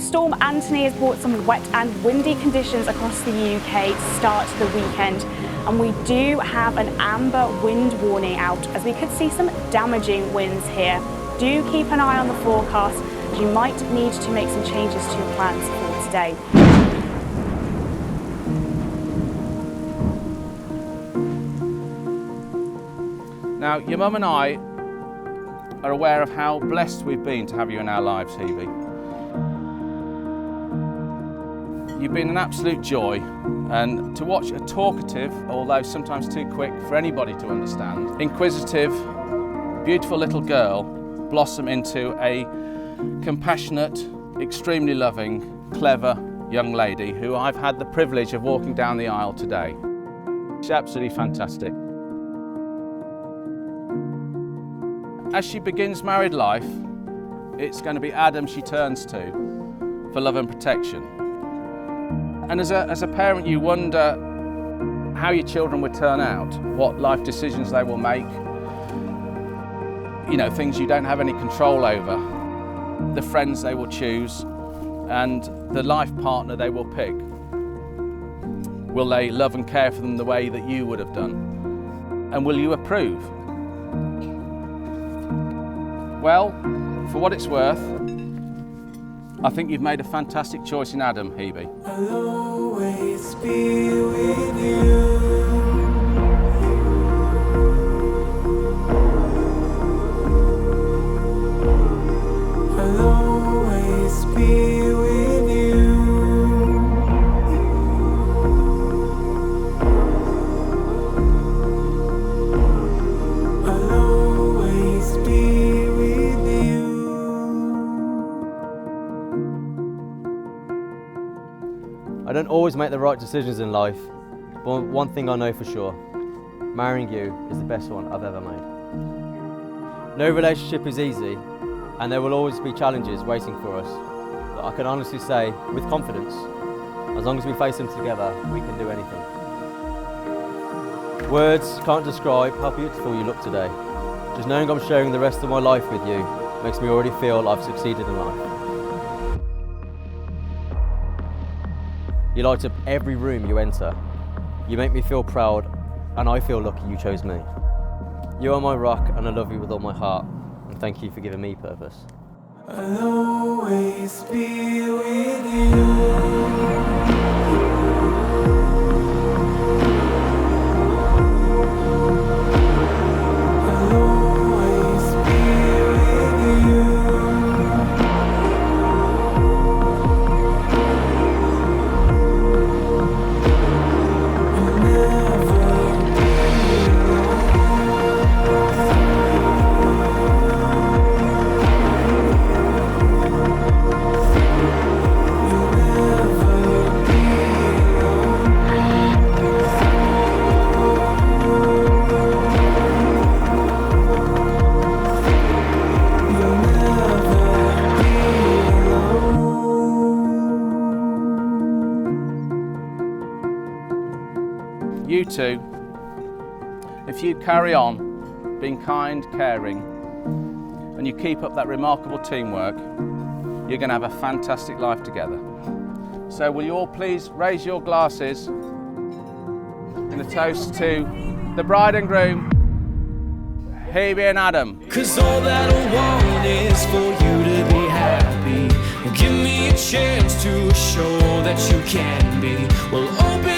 Storm Anthony has brought some wet and windy conditions across the UK to start the weekend, and we do have an amber wind warning out as we could see some damaging winds here. Do keep an eye on the forecast as you might need to make some changes to your plans for today. Now, your mum and I are aware of how blessed we've been to have you in our lives, Hebe. You've been an absolute joy, and to watch a talkative, although sometimes too quick for anybody to understand, inquisitive, beautiful little girl blossom into a compassionate, extremely loving, clever young lady who I've had the privilege of walking down the aisle today. She's absolutely fantastic. As she begins married life, it's going to be Adam she turns to for love and protection. And as a parent, you wonder how your children would turn out, what life decisions they will make, you know, things you don't have any control over, the friends they will choose, and the life partner they will pick. Will they love and care for them the way that you would have done? And will you approve? Well, for what it's worth, I think you've made a fantastic choice in Adam, Hebe. I'll always be with you. I'll always be with you. I'll always be with you. I don't always make the right decisions in life, but one thing I know for sure, marrying you is the best one I've ever made. No relationship is easy, and there will always be challenges waiting for us, but I can honestly say, with confidence, as long as we face them together, we can do anything. Words can't describe how beautiful you look today. Just knowing I'm sharing the rest of my life with you makes me already feel I've succeeded in life. You light up every room you enter. You make me feel proud, and I feel lucky you chose me. You are my rock, and I love you with all my heart, and thank you for giving me purpose. I'll always be with you. You two, if you carry on being kind, caring, and you keep up that remarkable teamwork, you're going to have a fantastic life together. So will you all please raise your glasses in a toast to the bride and groom, Hebe and Adam. 'Cause all that I want is for you to be happy. Give me a chance to show that you can be. Well, open